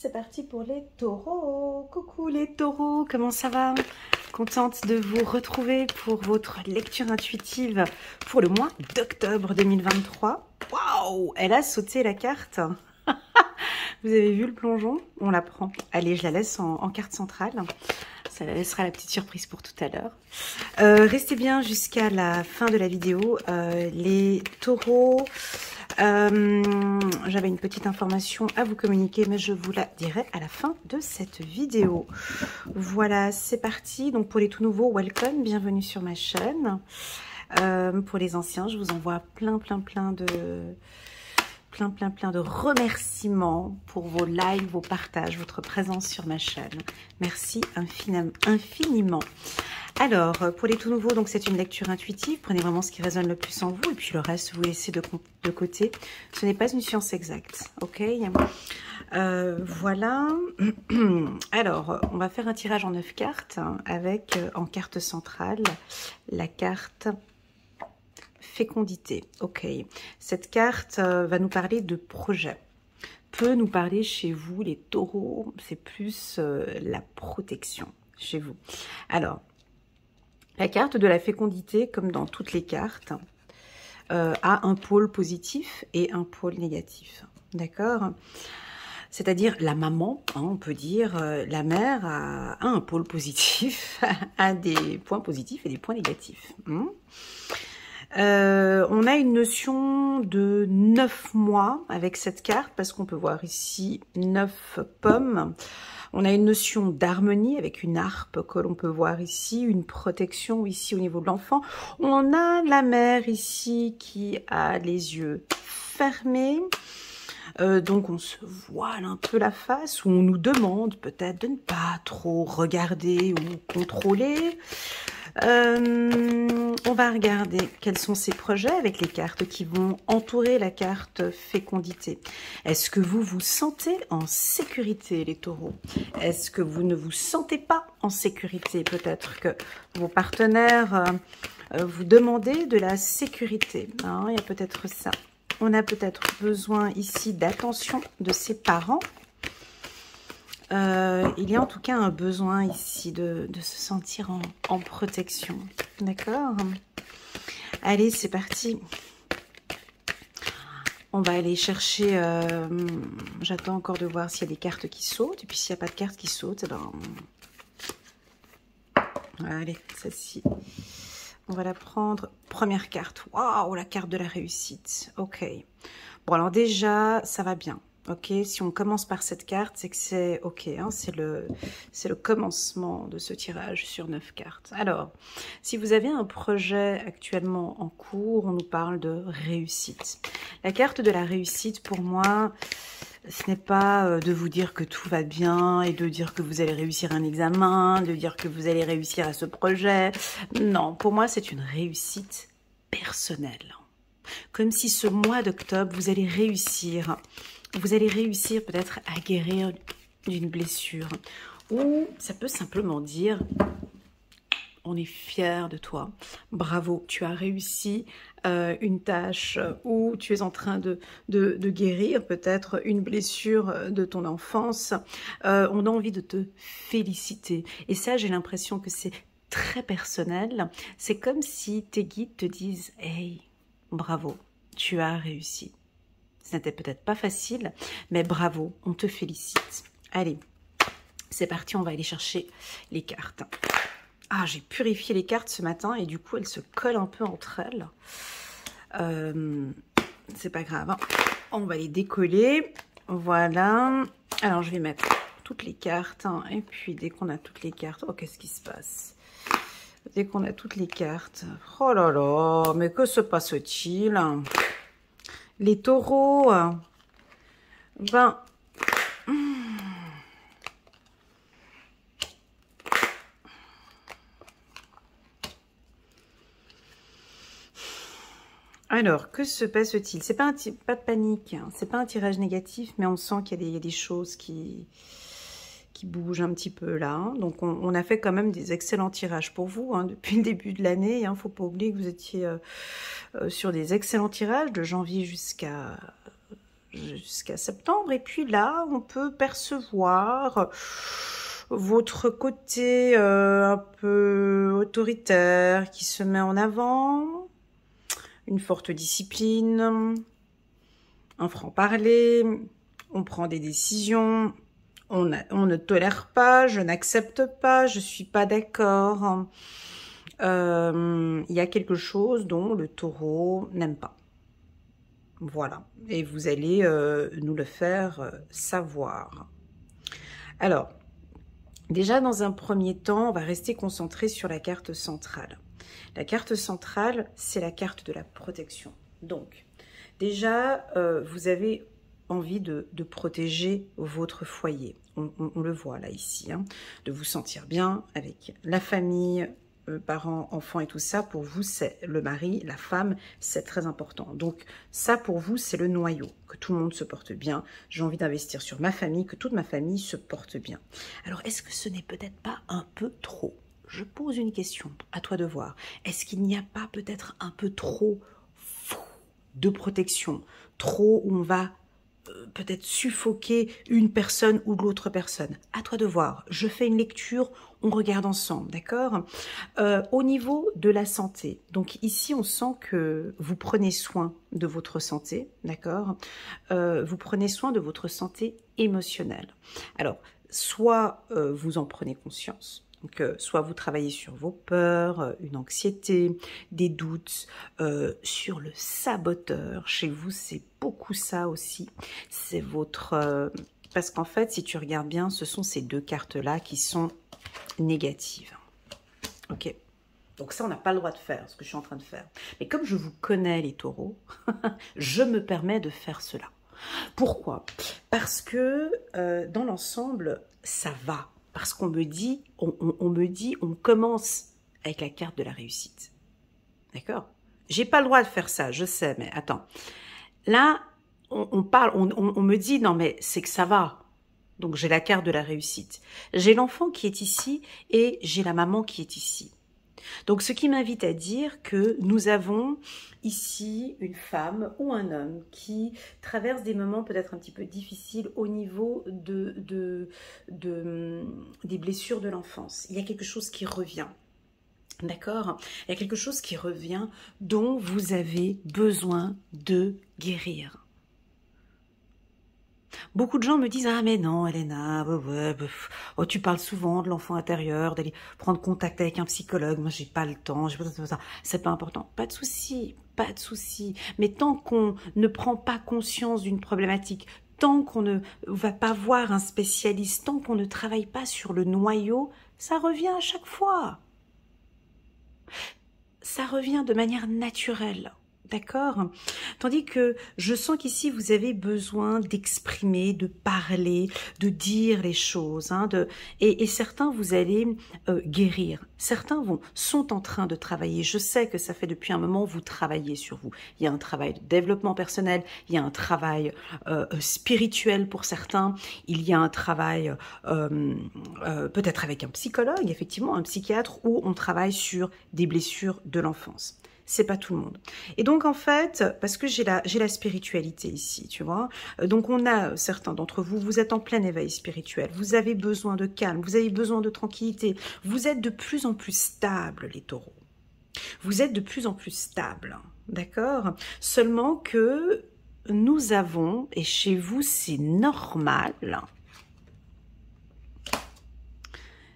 c'est parti pour les taureaux. Coucou les taureaux, comment ça va? Contente de vous retrouver pour votre lecture intuitive pour le mois d'octobre 2023. Waouh, elle a sauté la carte. Vous avez vu le plongeon? On la prend. Allez, je la laisse en carte centrale. Ça laissera la petite surprise pour tout à l'heure. Restez bien jusqu'à la fin de la vidéo. Les taureaux, j'avais une petite information à vous communiquer, mais je vous la dirai à la fin de cette vidéo. Voilà, c'est parti. Donc pour les tout nouveaux, welcome, bienvenue sur ma chaîne. Pour les anciens, je vous envoie plein de remerciements pour vos likes, vos partages, votre présence sur ma chaîne. Merci infiniment. Alors, pour les tout nouveaux, donc c'est une lecture intuitive. Prenez vraiment ce qui résonne le plus en vous et puis le reste, vous laissez de côté. Ce n'est pas une science exacte, ok? Voilà. Alors, on va faire un tirage en 9 cartes avec, en carte centrale, la carte fécondité. Ok, cette carte va nous parler de projet, peut nous parler chez vous les taureaux, c'est plus la protection chez vous. Alors, la carte de la fécondité, comme dans toutes les cartes, a un pôle positif et un pôle négatif, d'accord? C'est-à-dire la maman, hein, on peut dire, la mère a un pôle positif, a des points positifs et des points négatifs. On a une notion de 9 mois avec cette carte parce qu'on peut voir ici 9 pommes. On a une notion d'harmonie avec une harpe que l'on peut voir ici, une protection ici au niveau de l'enfant. On a la mère ici qui a les yeux fermés. Donc on se voile un peu la face, ou on nous demande peut-être de ne pas trop regarder ou contrôler. On va regarder quels sont ces projets avec les cartes qui vont entourer la carte fécondité. Est-ce que vous vous sentez en sécurité, les taureaux? Est-ce que vous ne vous sentez pas en sécurité? Peut-être que vos partenaires vous demandent de la sécurité. Hein, il y a peut-être ça. On a peut-être besoin ici d'attention de ses parents. Il y a en tout cas un besoin ici de se sentir en protection. D'accord? Allez, c'est parti. On va aller chercher... J'attends encore de voir s'il y a des cartes qui sautent. Et puis s'il n'y a pas de cartes qui sautent, eh ben... Allez, celle-ci. On va la prendre. Première carte. Waouh, la carte de la réussite. Ok. Bon, alors déjà, ça va bien. Ok, si on commence par cette carte, c'est que c'est ok, hein, c'est le commencement de ce tirage sur 9 cartes. Alors, si vous avez un projet actuellement en cours, on nous parle de réussite. La carte de la réussite, pour moi, ce n'est pas de vous dire que tout va bien et de dire que vous allez réussir un examen, de dire que vous allez réussir à ce projet. Non, pour moi, c'est une réussite personnelle. Comme si ce mois d'octobre, vous allez réussir peut-être à guérir d'une blessure. Ou ça peut simplement dire, on est fier de toi. Bravo, tu as réussi une tâche ou tu es en train de guérir peut-être une blessure de ton enfance. On a envie de te féliciter. Et ça, j'ai l'impression que c'est très personnel. C'est comme si tes guides te disent « Hey, bravo, tu as réussi ». Ce n'était peut-être pas facile, mais bravo, on te félicite. Allez, c'est parti, on va aller chercher les cartes. Ah, j'ai purifié les cartes ce matin et du coup, elles se collent un peu entre elles. C'est pas grave, hein. On va les décoller. Voilà. Alors, je vais mettre toutes les cartes. Hein, et puis, dès qu'on a toutes les cartes... Oh, qu'est-ce qui se passe? Dès qu'on a toutes les cartes... Oh là là, mais que se passe-t-il? Les taureaux, ben, alors, que se passe-t-il? C'est pas pas de panique, hein. C'est pas un tirage négatif, mais on sent qu'il y a des choses qui bougent un petit peu là. Hein. Donc, on a fait quand même des excellents tirages pour vous hein, depuis le début de l'année. Il ne faut pas oublier que vous étiez sur des excellents tirages de janvier jusqu'à jusqu'à septembre. Et puis là, on peut percevoir votre côté un peu autoritaire qui se met en avant, une forte discipline, un franc-parler, on prend des décisions, on ne tolère pas, je n'accepte pas, je suis pas d'accord. Il y a quelque chose dont le taureau n'aime pas. Voilà, et vous allez nous le faire savoir. Alors, déjà dans un premier temps, on va rester concentré sur la carte centrale. La carte centrale, c'est la carte de la protection. Donc, déjà, vous avez envie de protéger votre foyer. On le voit là, ici, hein, de vous sentir bien avec la famille, parents, enfants et tout ça. Pour vous, c'est le mari, la femme, c'est très important. Donc, ça, pour vous, c'est le noyau, que tout le monde se porte bien. J'ai envie d'investir sur ma famille, que toute ma famille se porte bien. Alors, est-ce que ce n'est peut-être pas un peu trop? Je pose une question, à toi de voir. Est-ce qu'il n'y a pas peut-être un peu trop de protection, trop où on va peut-être suffoquer une personne ou l'autre personne? À toi de voir. Je fais une lecture, on regarde ensemble, d'accord? Au niveau de la santé, donc ici on sent que vous prenez soin de votre santé, d'accord? Vous prenez soin de votre santé émotionnelle. Alors, soit vous en prenez conscience, donc, soit vous travaillez sur vos peurs, une anxiété, des doutes, sur le saboteur. Chez vous, c'est beaucoup ça aussi. C'est votre... parce qu'en fait, si tu regardes bien, ce sont ces deux cartes-là qui sont négatives. Ok. Donc ça, on n'a pas le droit de faire, ce que je suis en train de faire. Mais comme je vous connais, les taureaux, je me permets de faire cela. Pourquoi? Parce que dans l'ensemble, ça va. Parce qu'on me dit, on commence avec la carte de la réussite. D'accord? J'ai pas le droit de faire ça, je sais, mais attends. Là, on parle, on me dit, non mais c'est que ça va. Donc j'ai la carte de la réussite. J'ai l'enfant qui est ici et j'ai la maman qui est ici. Donc, ce qui m'invite à dire que nous avons ici une femme ou un homme qui traverse des moments peut-être un petit peu difficiles au niveau des blessures de l'enfance. Il y a quelque chose qui revient. D'accord? Il y a quelque chose qui revient dont vous avez besoin de guérir. Beaucoup de gens me disent « Ah mais non, Elena, oh, tu parles souvent de l'enfant intérieur, d'aller prendre contact avec un psychologue. Moi, j'ai pas le temps, c'est pas important. » Pas de souci, pas de souci. Mais tant qu'on ne prend pas conscience d'une problématique, tant qu'on ne va pas voir un spécialiste, tant qu'on ne travaille pas sur le noyau, ça revient à chaque fois. Ça revient de manière naturelle. D'accord? Tandis que je sens qu'ici, vous avez besoin d'exprimer, de parler, de dire les choses. Hein, et certains, vous allez guérir. Certains sont en train de travailler. Je sais que ça fait depuis un moment, vous travaillez sur vous. Il y a un travail de développement personnel, il y a un travail spirituel pour certains, il y a un travail peut-être avec un psychologue, effectivement, un psychiatre, où on travaille sur des blessures de l'enfance. C'est pas tout le monde. Et donc, en fait, parce que j'ai la spiritualité ici, tu vois. Donc, on a certains d'entre vous, vous êtes en plein éveil spirituel. Vous avez besoin de calme, vous avez besoin de tranquillité. Vous êtes de plus en plus stable, les taureaux. Vous êtes de plus en plus stable, d'accord? Seulement que nous avons, et chez vous, c'est normal,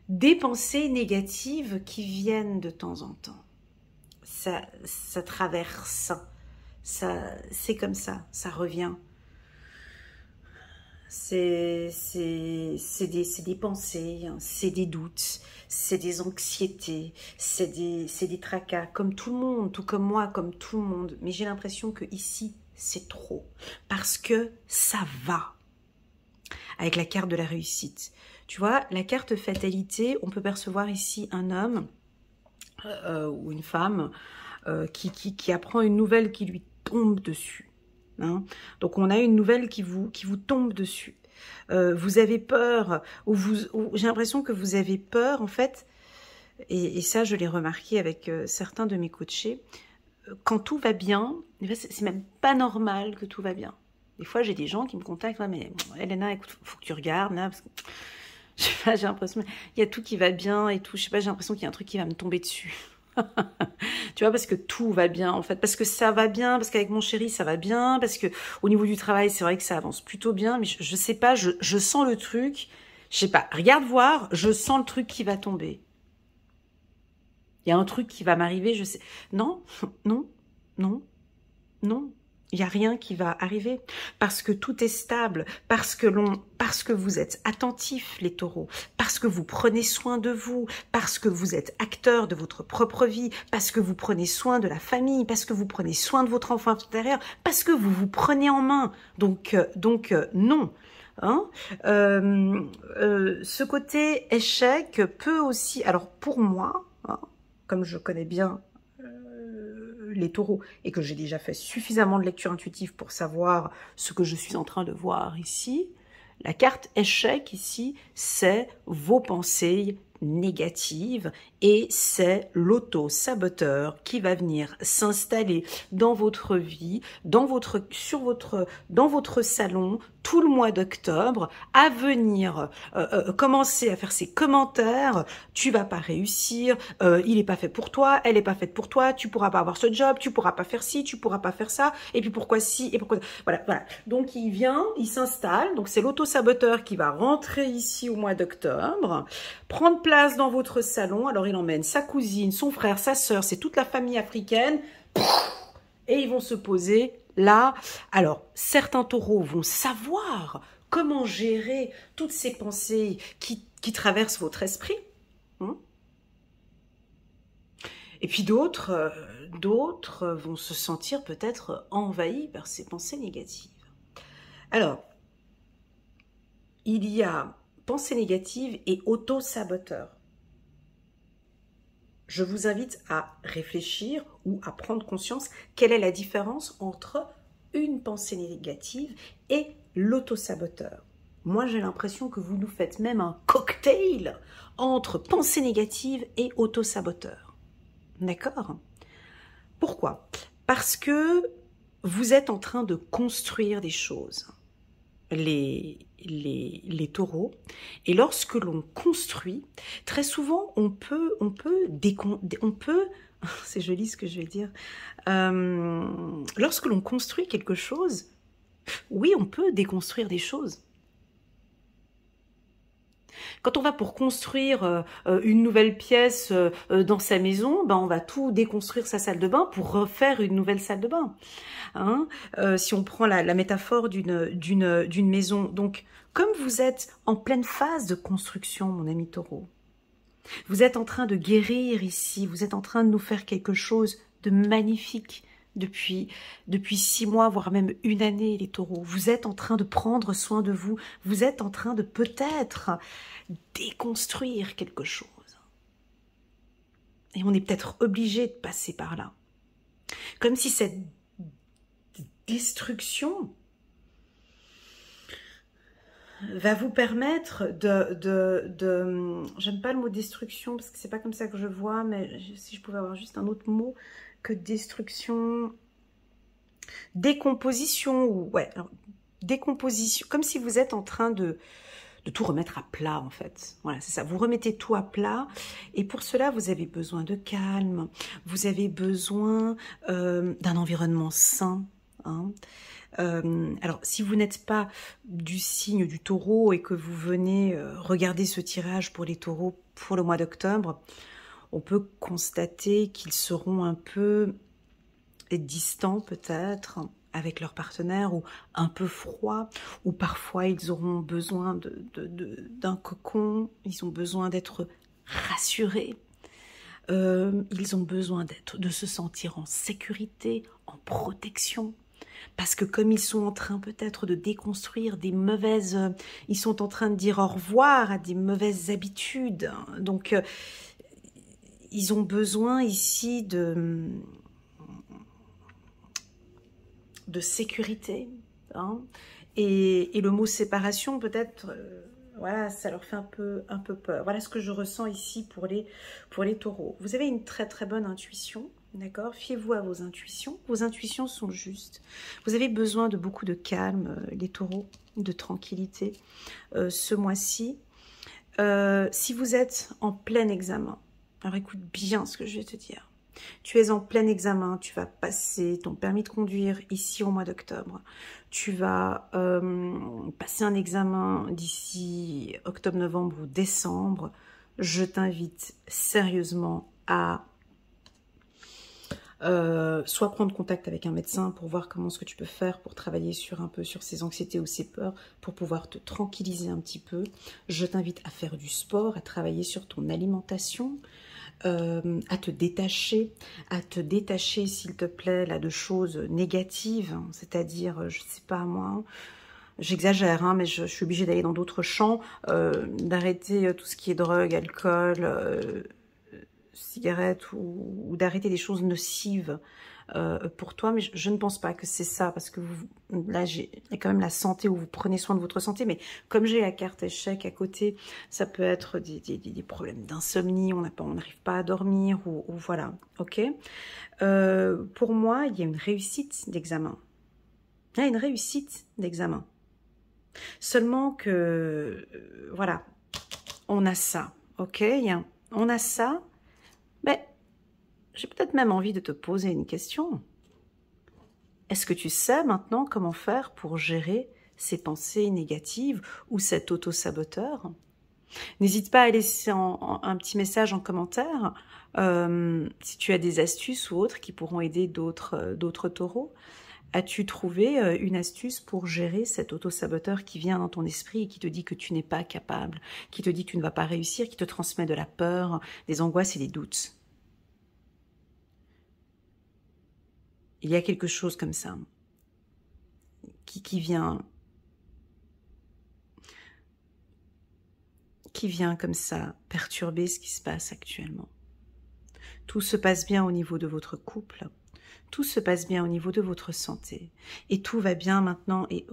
des pensées négatives qui viennent de temps en temps. Ça traverse, c'est comme ça revient. C'est des pensées, hein, c'est des doutes, c'est des anxiétés, c'est des tracas, comme tout le monde, tout comme moi, comme tout le monde. Mais j'ai l'impression que ici, c'est trop, parce que ça va. Avec la carte de la réussite. Tu vois, la carte fatalité, on peut percevoir ici un homme ou une femme qui apprend une nouvelle qui lui tombe dessus. Hein. Donc on a une nouvelle qui vous tombe dessus. Vous avez peur, j'ai l'impression que vous avez peur en fait, et ça je l'ai remarqué avec certains de mes coachés, quand tout va bien, c'est même pas normal que tout va bien. Des fois, j'ai des gens qui me contactent, ouais, mais Elena, écoute, faut que tu regardes, là, parce que je sais pas, j'ai l'impression, il y a tout qui va bien et tout, je sais pas, j'ai l'impression qu'il y a un truc qui va me tomber dessus. Tu vois, parce que tout va bien, en fait, parce que ça va bien, parce qu'avec mon chéri, ça va bien, parce que au niveau du travail, c'est vrai que ça avance plutôt bien, mais je sais pas, je sens le truc, je sais pas, regarde voir, je sens le truc qui va tomber. Il y a un truc qui va m'arriver, je sais. Non, non, non, non. Il n'y a rien qui va arriver parce que tout est stable, parce que vous êtes attentifs, les taureaux, parce que vous prenez soin de vous, parce que vous êtes acteurs de votre propre vie, parce que vous prenez soin de la famille, parce que vous prenez soin de votre enfant intérieur, parce que vous vous prenez en main. Donc non. Hein, ce côté échec peut aussi, alors pour moi, hein, comme je connais bien les taureaux et que j'ai déjà fait suffisamment de lecture intuitive pour savoir ce que je suis en train de voir ici, la carte échec ici, c'est vos pensées négatives et c'est l'auto-saboteur qui va venir s'installer dans votre vie, dans votre salon tout le mois d'octobre, à venir commencer à faire ses commentaires, tu vas pas réussir, il est pas fait pour toi, elle est pas faite pour toi, tu pourras pas avoir ce job, tu pourras pas faire ci, tu pourras pas faire ça, et puis pourquoi ci, et pourquoi... Voilà, voilà. Donc il vient, il s'installe, donc c'est l'auto-saboteur qui va rentrer ici au mois d'octobre, prendre place dans votre salon, alors il emmène sa cousine, son frère, sa sœur, c'est toute la famille africaine, et ils vont se poser là. Alors, certains taureaux vont savoir comment gérer toutes ces pensées qui traversent votre esprit. Et puis d'autres vont se sentir peut-être envahis par ces pensées négatives. Alors, il y a pensées négatives et auto-saboteurs. Je vous invite à réfléchir ou à prendre conscience quelle est la différence entre une pensée négative et l'auto-saboteur. Moi, j'ai l'impression que vous nous faites même un cocktail entre pensée négative et auto-saboteur. D'accord? Pourquoi? Parce que vous êtes en train de construire des choses. Les taureaux, et lorsque l'on construit, très souvent on peut c'est joli ce que je vais dire, lorsque l'on construit quelque chose, oui, on peut déconstruire des choses. Quand on va pour construire une nouvelle pièce dans sa maison, ben on va tout déconstruire sa salle de bain pour refaire une nouvelle salle de bain. Hein, si on prend la métaphore d'une maison. Donc, comme vous êtes en pleine phase de construction, mon ami taureau, vous êtes en train de guérir ici, vous êtes en train de nous faire quelque chose de magnifique depuis 6 mois, voire même une année, les taureaux. Vous êtes en train de prendre soin de vous, vous êtes en train de peut-être déconstruire quelque chose. Et on est peut-être obligé de passer par là. Comme si cette destruction va vous permettre j'aime pas le mot destruction parce que c'est pas comme ça que je vois, mais si je pouvais avoir juste un autre mot que destruction, décomposition, ou ouais, alors, décomposition, comme si vous êtes en train de tout remettre à plat en fait. Voilà, c'est ça, vous remettez tout à plat et pour cela vous avez besoin de calme, vous avez besoin d'un environnement sain. Hein. Alors, si vous n'êtes pas du signe du taureau et que vous venez regarder ce tirage pour les taureaux pour le mois d'octobre, on peut constater qu'ils seront un peu distants peut-être avec leur partenaire ou un peu froids, ou parfois ils auront besoin d'un cocon, ils ont besoin d'être rassurés. Ils ont besoin de se sentir en sécurité, en protection. Parce que comme ils sont en train peut-être de déconstruire des mauvaises... ils sont en train de dire au revoir à des mauvaises habitudes. Donc, ils ont besoin ici de sécurité. Hein. Et le mot séparation, peut-être... voilà, ça leur fait un peu peur. Voilà ce que je ressens ici pour les taureaux. Vous avez une très très bonne intuition. D'accord? Fiez-vous à vos intuitions. Vos intuitions sont justes. Vous avez besoin de beaucoup de calme, les taureaux, de tranquillité ce mois-ci. Si vous êtes en plein examen, alors écoute bien ce que je vais te dire. Tu es en plein examen, tu vas passer ton permis de conduire ici au mois d'octobre. Tu vas passer un examen d'ici octobre, novembre ou décembre. Je t'invite sérieusement à soit prendre contact avec un médecin pour voir comment ce que tu peux faire pour travailler sur un peu sur ces anxiétés ou ces peurs, pour pouvoir te tranquilliser un petit peu. Je t'invite à faire du sport, à travailler sur ton alimentation, à te détacher s'il te plaît là de choses négatives, c'est-à-dire je sais pas moi, j'exagère hein, mais je suis obligée d'aller dans d'autres champs, d'arrêter tout ce qui est drogue, alcool, cigarettes ou d'arrêter des choses nocives pour toi, mais je ne pense pas que c'est ça, parce que là, il y a quand même la santé, où vous prenez soin de votre santé, mais comme j'ai la carte échec à côté, ça peut être des problèmes d'insomnie, on n'arrive pas à dormir, ou voilà, ok. Pour moi, il y a une réussite d'examen. Il y a une réussite d'examen. Seulement que, voilà, on a ça, ok, on a ça, mais j'ai peut-être même envie de te poser une question. Est-ce que tu sais maintenant comment faire pour gérer ces pensées négatives ou cet auto-saboteur? N'hésite pas à laisser un petit message en commentaire si tu as des astuces ou autres qui pourront aider d'autres taureaux. As-tu trouvé une astuce pour gérer cet auto-saboteur qui vient dans ton esprit et qui te dit que tu n'es pas capable, qui te dit que tu ne vas pas réussir, qui te transmet de la peur, des angoisses et des doutes? Il y a quelque chose comme ça qui vient comme ça perturber ce qui se passe actuellement. Tout se passe bien au niveau de votre couple, tout se passe bien au niveau de votre santé, et tout va bien maintenant et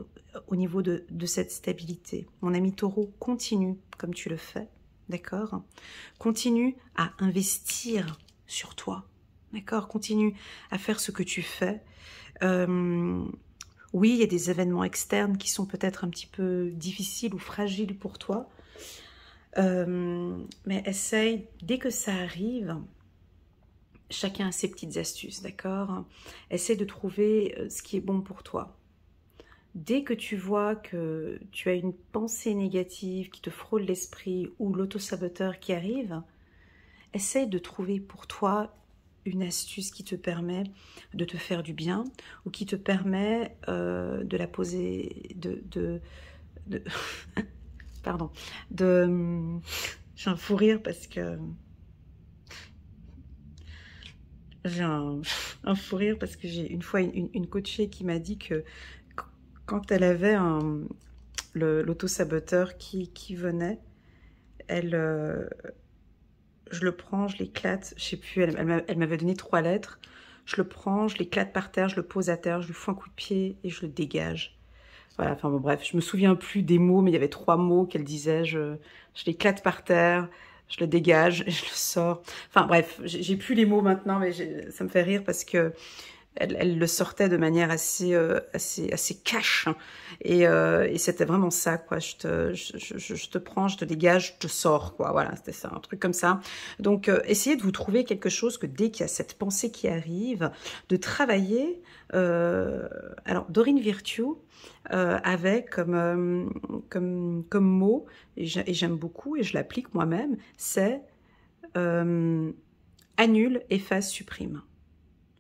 au niveau de cette stabilité. Mon ami Taureau, continue comme tu le fais, d'accord? Continue à investir sur toi, d'accord? Continue à faire ce que tu fais. Oui, il y a des événements externes qui sont peut-être un petit peu difficiles ou fragiles pour toi, mais essaye, dès que ça arrive, chacun a ses petites astuces, d'accord? Essaie de trouver ce qui est bon pour toi. Dès que tu vois que tu as une pensée négative qui te frôle l'esprit ou l'auto-saboteur qui arrive, essaie de trouver pour toi une astuce qui te permet de te faire du bien ou qui te permet de la poser, pardon, j'ai un fou rire parce que j'ai un fou rire parce que j'ai une fois une coachée qui m'a dit que quand elle avait l'auto-saboteur qui venait, je le prends, je l'éclate, je sais plus, elle m'avait donné 3 lettres, je le prends, je l'éclate par terre, je le pose à terre, je lui fous un coup de pied et je le dégage. Voilà, enfin bon bref, je me souviens plus des mots, mais il y avait 3 mots qu'elle disait, je l'éclate par terre, je le dégage et je le sors. Enfin bref, j'ai plus les mots maintenant, mais ça me fait rire parce que elle le sortait de manière assez cash, hein. Et c'était vraiment ça, quoi. Je te prends, je te dégage, je te sors, quoi. Voilà, c'était ça, un truc comme ça. Donc, essayez de vous trouver quelque chose que dès qu'il y a cette pensée qui arrive, de travailler. Alors, Dorine Virtue avait comme mot, et j'aime beaucoup, et je l'applique moi-même, c'est annule, efface, supprime.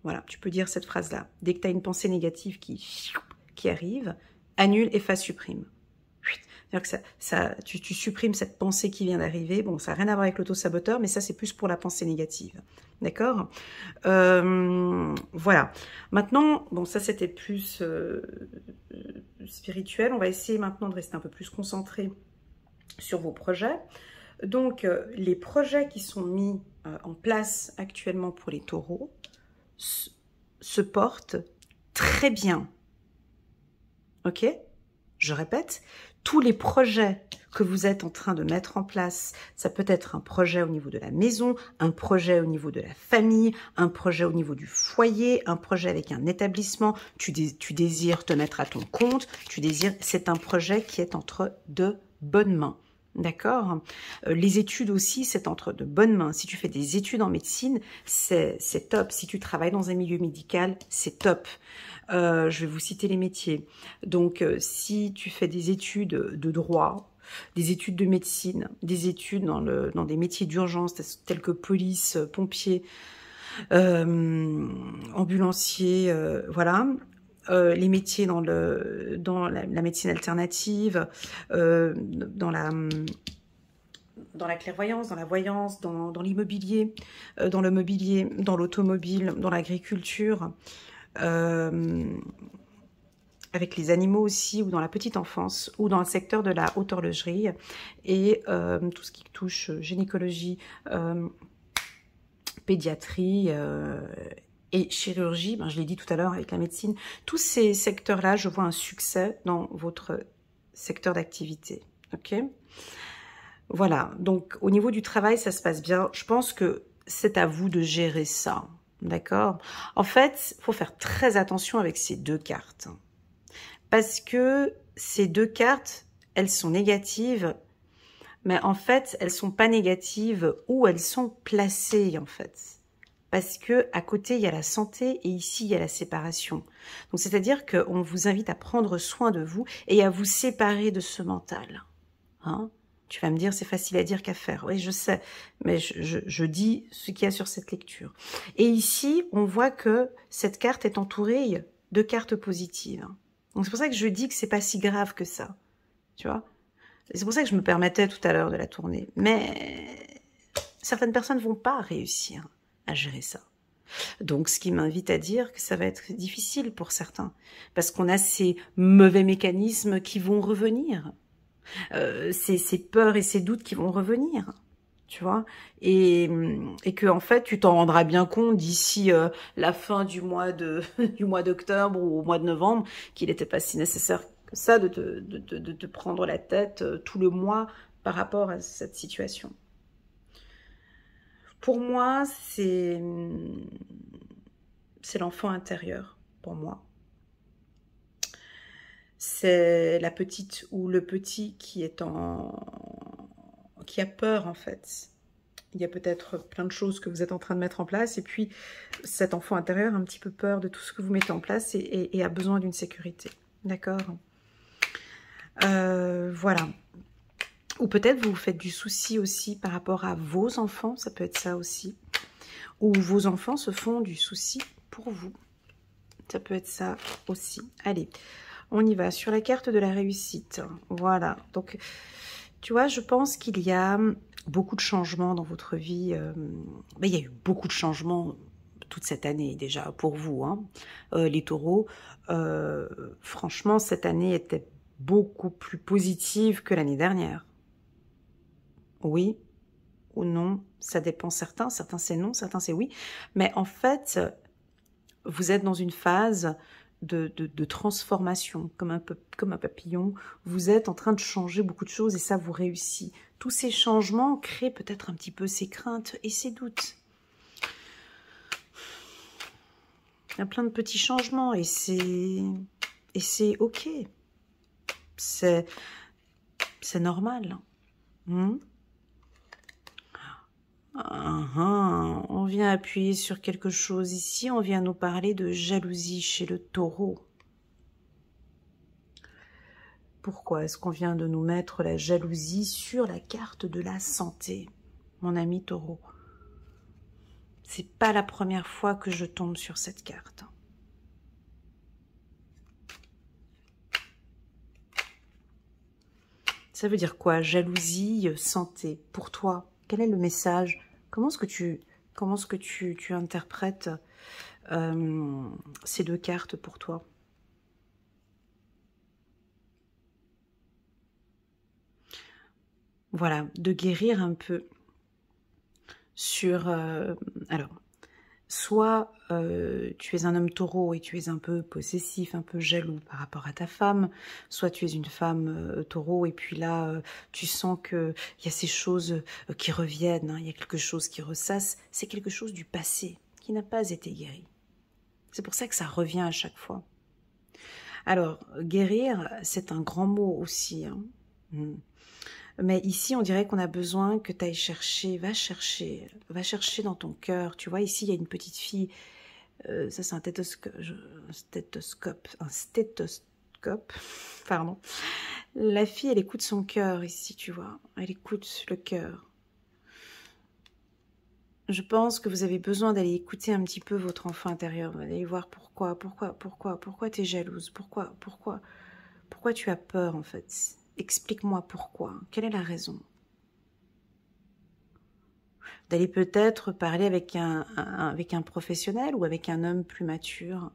Voilà, tu peux dire cette phrase-là. Dès que tu as une pensée négative qui arrive, annule, efface, supprime. C'est-à-dire que tu supprimes cette pensée qui vient d'arriver. Bon, ça n'a rien à voir avec l'auto-saboteur, mais ça, c'est plus pour la pensée négative. D'accord? Voilà. Maintenant, bon, ça, c'était plus spirituel. On va essayer maintenant de rester un peu plus concentré sur vos projets. Donc, les projets qui sont mis en place actuellement pour les taureaux se portent très bien. Ok? Je répète, tous les projets que vous êtes en train de mettre en place. Ça peut être un projet au niveau de la maison, un projet au niveau de la famille, un projet au niveau du foyer, un projet avec un établissement. Tu désires te mettre à ton compte, c'est un projet qui est entre de bonnes mains. D'accord. Les études aussi, c'est entre de bonnes mains. Si tu fais des études en médecine, c'est top. Si tu travailles dans un milieu médical, c'est top. Je vais vous citer les métiers. Donc, si tu fais des études de droit, des études de médecine, des études dans des métiers d'urgence tels que police, pompiers, ambulanciers, voilà. Les métiers dans la médecine alternative, dans la clairvoyance, dans la voyance, dans l'immobilier, dans le mobilier, dans l'automobile, dans l'agriculture, avec les animaux aussi, ou dans la petite enfance, ou dans le secteur de la haute horlogerie, et tout ce qui touche gynécologie, pédiatrie et chirurgie, je l'ai dit tout à l'heure avec la médecine, tous ces secteurs-là, je vois un succès dans votre secteur d'activité. Ok ? Voilà, donc au niveau du travail, ça se passe bien. Je pense que c'est à vous de gérer ça, d'accord? En fait, il faut faire très attention avec ces deux cartes. Parce que ces deux cartes, elles sont négatives, mais en fait, elles sont pas négatives où elles sont placées, en fait. Parce que à côté, il y a la santé et ici, il y a la séparation. Donc, c'est-à-dire qu'on vous invite à prendre soin de vous et à vous séparer de ce mental. Hein? Tu vas me dire, c'est facile à dire qu'à faire. Oui, je sais, mais je dis ce qu'il y a sur cette lecture. Et ici, on voit que cette carte est entourée de cartes positives. Donc, c'est pour ça que je dis que c'est pas si grave que ça. Tu vois? C'est pour ça que je me permettais tout à l'heure de la tourner. Mais certaines personnes ne vont pas réussir à gérer ça. Donc, ce qui m'invite à dire que ça va être difficile pour certains. Parce qu'on a ces mauvais mécanismes qui vont revenir. Ces peurs et ces doutes qui vont revenir. Tu vois, et que en fait tu t'en rendras bien compte d'ici la fin du mois d'octobre ou au mois de novembre qu'il n'était pas si nécessaire que ça de te prendre la tête tout le mois par rapport à cette situation. Pour moi, c'est l'enfant intérieur, pour moi. C'est la petite ou le petit qui a peur en fait. Il y a peut-être plein de choses que vous êtes en train de mettre en place et puis cet enfant intérieur a un petit peu peur de tout ce que vous mettez en place et a besoin d'une sécurité. D'accord? Voilà. Ou peut-être vous vous faites du souci aussi par rapport à vos enfants, ça peut être ça aussi. Ou vos enfants se font du souci pour vous. Ça peut être ça aussi. Allez, on y va. Sur la carte de la réussite. Voilà. Donc, tu vois, je pense qu'il y a beaucoup de changements dans votre vie. Il y a eu beaucoup de changements toute cette année déjà pour vous, hein. Les taureaux. Franchement, cette année était beaucoup plus positive que l'année dernière. Oui ou non, ça dépend. Certains c'est non, certains c'est oui. Mais en fait, vous êtes dans une phase de transformation, comme un papillon. Vous êtes en train de changer beaucoup de choses et ça vous réussit. Tous ces changements créent peut-être un petit peu ces craintes et ces doutes. Il y a plein de petits changements et c'est ok. C'est normal. On vient appuyer sur quelque chose ici, on vient nous parler de jalousie chez le taureau. Pourquoi est-ce qu'on vient de nous mettre la jalousie sur la carte de la santé, mon ami taureau? C'est pas la première fois que je tombe sur cette carte. Ça veut dire quoi? Jalousie, santé, pour toi, quel est le message? Comment est-ce que tu interprètes ces deux cartes pour toi? Voilà, de guérir un peu sur... alors, soit tu es un homme taureau et tu es un peu possessif, un peu jaloux par rapport à ta femme, soit tu es une femme taureau et puis là, tu sens qu'il y a ces choses qui reviennent, hein, il y a quelque chose qui ressasse, c'est quelque chose du passé qui n'a pas été guéri. C'est pour ça que ça revient à chaque fois. Alors, guérir, c'est un grand mot aussi, hein. Mais ici, on dirait qu'on a besoin que tu ailles chercher, va chercher dans ton cœur. Tu vois, ici, il y a une petite fille, ça c'est un stéthoscope, pardon. La fille, elle écoute son cœur ici, tu vois, elle écoute le cœur. Je pense que vous avez besoin d'aller écouter un petit peu votre enfant intérieur, d'aller voir pourquoi tu es jalouse, pourquoi tu as peur en fait. Explique-moi pourquoi, quelle est la raison? D'aller peut-être parler avec un professionnel ou avec un homme plus mature,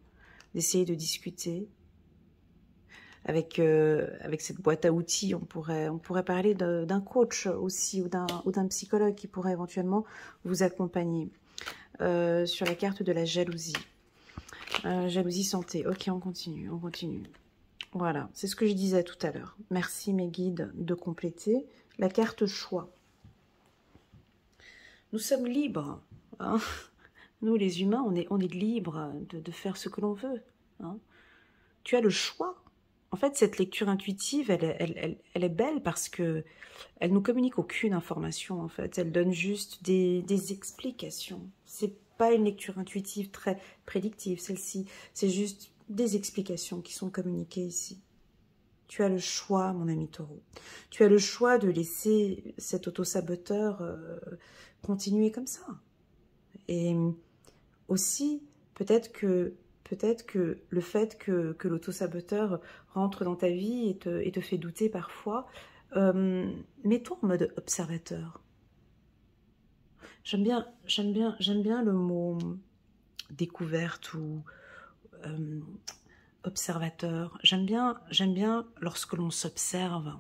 d'essayer de discuter. Avec cette boîte à outils, on pourrait parler d'un coach aussi ou d'un psychologue qui pourrait éventuellement vous accompagner. Sur la carte de la jalousie. Jalousie santé. Ok, on continue. Voilà, c'est ce que je disais tout à l'heure. Merci mes guides de compléter. La carte choix. Nous sommes libres, hein. Nous les humains, on est libres de faire ce que l'on veut, hein. Tu as le choix. En fait, cette lecture intuitive, elle est belle parce que elle nous communique aucune information, en fait. Elle donne juste des explications. C'est pas une lecture intuitive très prédictive, celle-ci. C'est juste des explications qui sont communiquées ici. Tu as le choix, mon ami taureau. Tu as le choix de laisser cet autosaboteur continuer comme ça. Et aussi, peut-être que le fait que l'autosaboteur rentre dans ta vie et te fait douter parfois, mets-toi en mode observateur. J'aime bien le mot découverte ou observateur. J'aime bien lorsque l'on s'observe.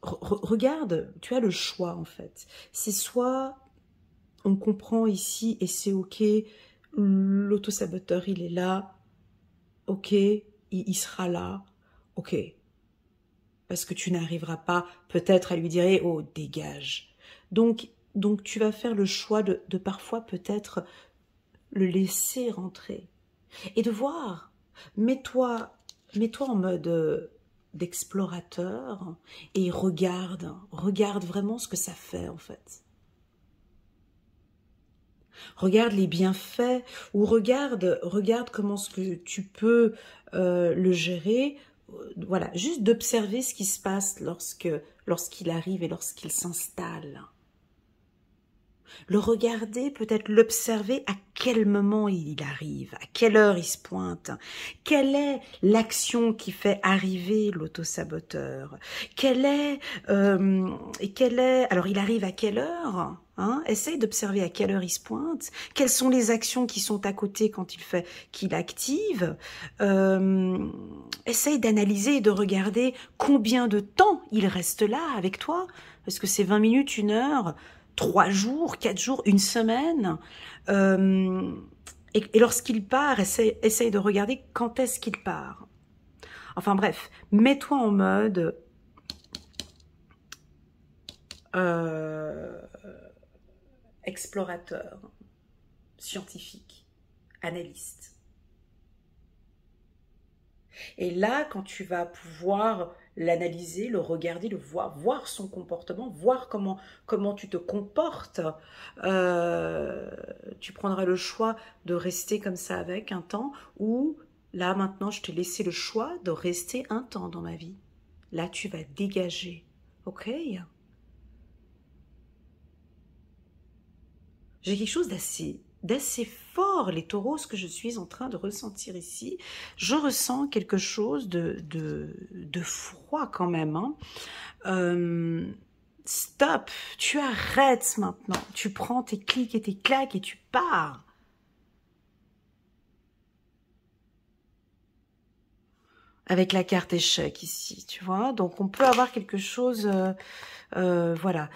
Regarde, tu as le choix en fait. C'est soit on comprend ici et c'est ok, l'autosaboteur il est là, ok, il sera là, ok. Parce que tu n'arriveras pas peut-être à lui dire oh dégage. Donc tu vas faire le choix de parfois peut-être le laisser rentrer et de voir. Mets-toi en mode d'explorateur et regarde vraiment ce que ça fait en fait. Regarde les bienfaits ou regarde comment est-ce que tu peux le gérer. Voilà, juste d'observer ce qui se passe lorsqu'il arrive et lorsqu'il s'installe. Le regarder, peut-être l'observer à quel moment il arrive, à quelle heure il se pointe, quelle est l'action qui fait arriver l'autosaboteur, alors il arrive à quelle heure, hein, essaye d'observer à quelle heure il se pointe, quelles sont les actions qui sont à côté quand qu'il active, essaye d'analyser et de regarder combien de temps il reste là avec toi, est-ce que c'est 20 minutes, 1 heure, 3 jours, 4 jours, 1 semaine, et lorsqu'il part, essaye de regarder quand est-ce qu'il part. Enfin bref, mets-toi en mode explorateur, scientifique, analyste. Et là, quand tu vas pouvoir l'analyser, le regarder, le voir son comportement, voir comment tu te comportes, tu prendras le choix de rester comme ça avec un temps, ou là maintenant je t'ai laissé le choix de rester un temps dans ma vie. Là tu vas dégager, ok? J'ai quelque chose d'assez fort, les taureaux, ce que je suis en train de ressentir ici. Je ressens quelque chose de froid quand même, hein. Stop, tu arrêtes maintenant. Tu prends tes clics et tes claques et tu pars. Avec la carte échec ici, tu vois. Donc on peut avoir quelque chose, voilà.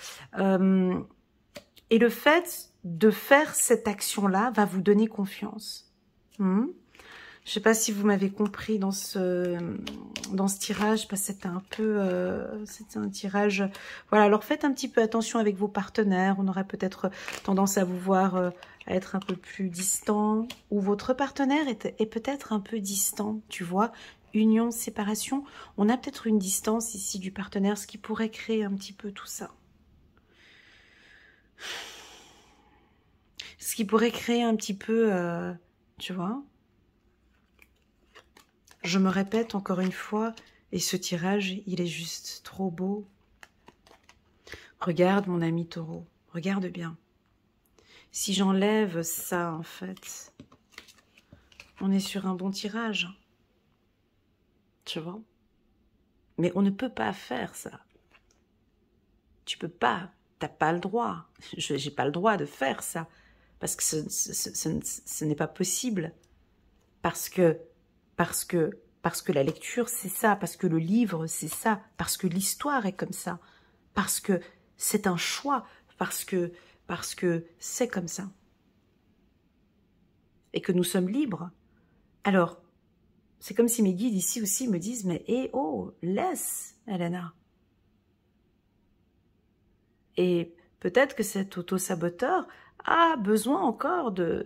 Et le fait de faire cette action-là va vous donner confiance. Je ne sais pas si vous m'avez compris dans ce tirage, parce que c'était un peu... c'était un tirage... Voilà, alors faites un petit peu attention avec vos partenaires. On aurait peut-être tendance à vous voir à être un peu plus distant. Ou votre partenaire est peut-être un peu distant, tu vois. Union, séparation. On a peut-être une distance ici du partenaire, ce qui pourrait créer un petit peu tout ça. Ce qui pourrait créer un petit peu... tu vois. Je me répète encore une fois, et ce tirage, il est juste trop beau. Regarde mon ami Taureau, regarde bien. Si j'enlève ça, en fait, on est sur un bon tirage. Tu vois? Mais on ne peut pas faire ça. Tu peux pas, t'as pas le droit. J'ai pas le droit de faire ça. Parce que ce n'est pas possible. Parce que la lecture, c'est ça. Parce que le livre, c'est ça. Parce que l'histoire est comme ça. Parce que c'est un choix. Parce que c'est comme ça. Et que nous sommes libres. Alors, c'est comme si mes guides ici aussi me disent, mais oh, laisse, Elena. Et peut-être que cet auto-saboteur a besoin encore de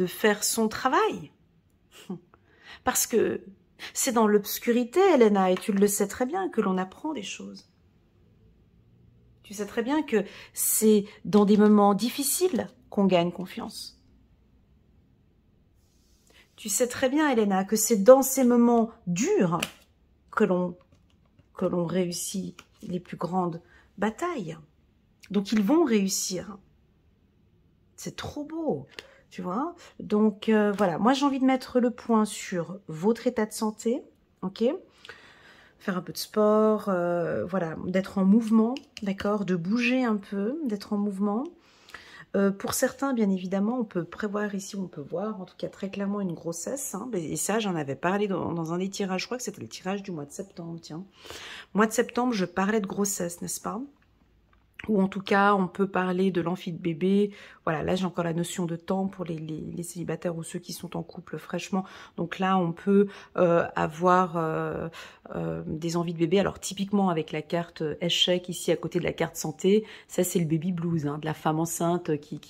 faire son travail. Parce que c'est dans l'obscurité, Elena, et tu le sais très bien, que l'on apprend des choses. Tu sais très bien que c'est dans des moments difficiles qu'on gagne confiance. Tu sais très bien, Elena, que c'est dans ces moments durs que l'on réussit les plus grandes batailles. Donc, ils vont réussir. C'est trop beau, tu vois. Donc, voilà. Moi, j'ai envie de mettre le point sur votre état de santé, ok ? Faire un peu de sport, voilà, d'être en mouvement, d'accord ? De bouger un peu, d'être en mouvement. Pour certains, bien évidemment, on peut prévoir ici, on peut voir, en tout cas très clairement, une grossesse. Hein, et ça, j'en avais parlé dans un des tirages, je crois que c'était le tirage du mois de septembre, tiens. Mois de septembre, je parlais de grossesse, n'est-ce pas ? Ou en tout cas, on peut parler de l'enfant de bébé. Voilà, là, j'ai encore la notion de temps pour les célibataires ou ceux qui sont en couple fraîchement. Donc là, on peut avoir des envies de bébé. Alors, typiquement, avec la carte échec, ici, à côté de la carte santé, ça, c'est le baby blues, hein, de la femme enceinte qui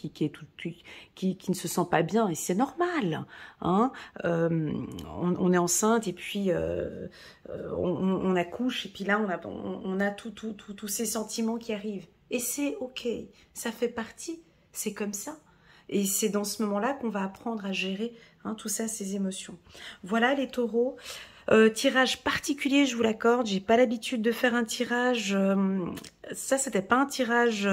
ne se sent pas bien. Et c'est normal. Hein. On est enceinte et puis on accouche. Et puis là, on a tous ces sentiments qui arrivent. Et c'est ok, ça fait partie, c'est comme ça. Et c'est dans ce moment-là qu'on va apprendre à gérer tout ça, ces émotions. Voilà les taureaux. Tirage particulier, je vous l'accorde. J'ai pas l'habitude de faire un tirage. Ça, c'était pas un tirage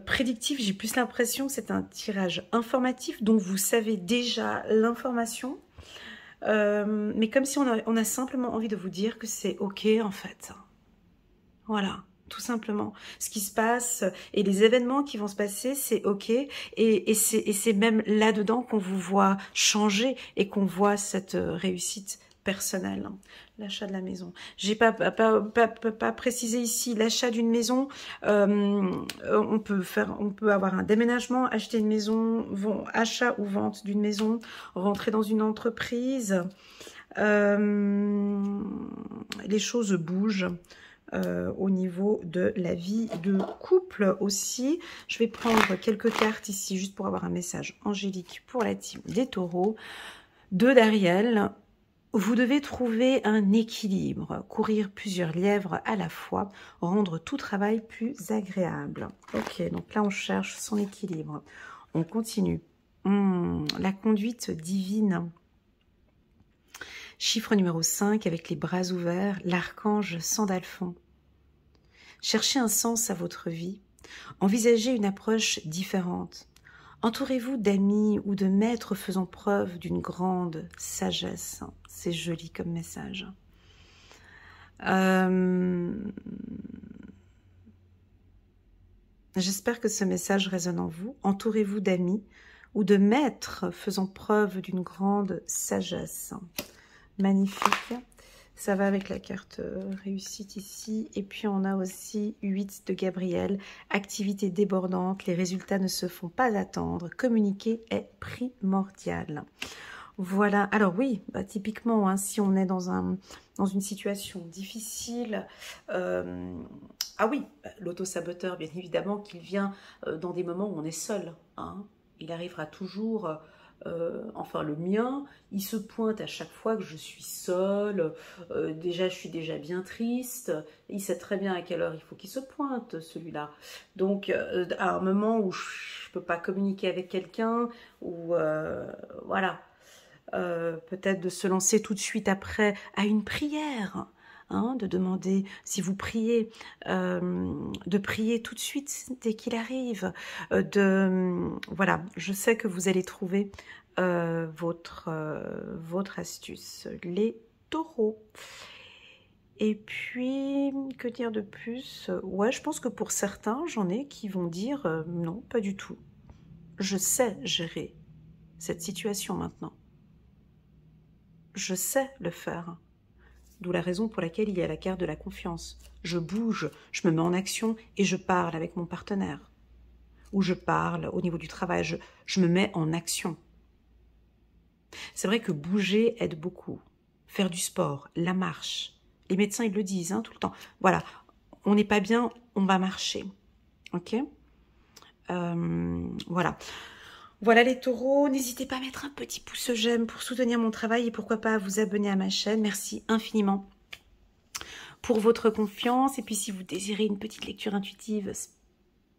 prédictif. J'ai plus l'impression que c'est un tirage informatif. Donc, vous savez déjà l'information. Mais comme si on a simplement envie de vous dire que c'est ok en fait. Voilà. Tout simplement. Ce qui se passe et les événements qui vont se passer, c'est ok. Et c'est même là-dedans qu'on vous voit changer et qu'on voit cette réussite personnelle. L'achat de la maison. J'ai pas précisé ici l'achat d'une maison. On peut avoir un déménagement, acheter une maison, achat ou vente d'une maison, rentrer dans une entreprise. Les choses bougent. Au niveau de la vie de couple aussi. Je vais prendre quelques cartes ici juste pour avoir un message angélique pour la team des taureaux. 2 d'Ariel. Vous devez trouver un équilibre, courir plusieurs lièvres à la fois, rendre tout travail plus agréable. Ok, donc là on cherche son équilibre. On continue. La conduite divine. Chiffre numéro 5 avec les bras ouverts, l'archange Sandalphon. Cherchez un sens à votre vie. Envisagez une approche différente. Entourez-vous d'amis ou de maîtres faisant preuve d'une grande sagesse. C'est joli comme message. J'espère que ce message résonne en vous. Entourez-vous d'amis ou de maîtres faisant preuve d'une grande sagesse. Magnifique. Ça va avec la carte réussite ici. Et puis on a aussi 8 de Gabriel. Activité débordante, les résultats ne se font pas attendre. Communiquer est primordial. Voilà, alors oui, bah, typiquement, hein, si on est dans une situation difficile, ah oui, l'auto-saboteur, bien évidemment, qu'il vient dans des moments où on est seul. Hein. Il arrivera toujours, enfin le mien, il se pointe à chaque fois que je suis seule, déjà je suis déjà bien triste, il sait très bien à quelle heure il faut qu'il se pointe, celui-là. Donc, à un moment où je ne peux pas communiquer avec quelqu'un, ou voilà, peut-être de se lancer tout de suite après à une prière, hein, de demander, si vous priez, de prier tout de suite dès qu'il arrive, voilà, je sais que vous allez trouver votre astuce, les taureaux. Et puis, que dire de plus? Ouais, je pense que pour certains, j'en ai qui vont dire non, pas du tout. Je sais gérer cette situation maintenant. Je sais le faire. D'où la raison pour laquelle il y a la carte de la confiance. Je bouge, je me mets en action et je parle avec mon partenaire. Ou je parle au niveau du travail, je me mets en action. C'est vrai que bouger aide beaucoup. Faire du sport, la marche. Les médecins, ils le disent hein, tout le temps. Voilà, on n'est pas bien, on va marcher. Ok voilà. Voilà les taureaux, n'hésitez pas à mettre un petit pouce j'aime pour soutenir mon travail et pourquoi pas à vous abonner à ma chaîne. Merci infiniment pour votre confiance. Et puis si vous désirez une petite lecture intuitive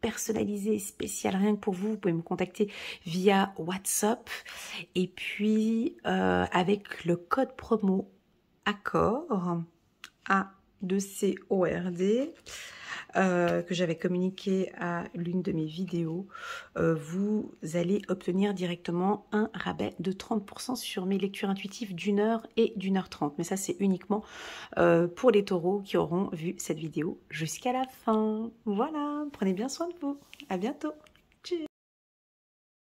personnalisée, spéciale, rien que pour vous, vous pouvez me contacter via WhatsApp. Et puis avec le code promo ACCORD, A2CORD, que j'avais communiqué à l'une de mes vidéos, vous allez obtenir directement un rabais de 30% sur mes lectures intuitives d'1 heure et d'1h30. Mais ça, c'est uniquement pour les taureaux qui auront vu cette vidéo jusqu'à la fin. Voilà, prenez bien soin de vous. À bientôt.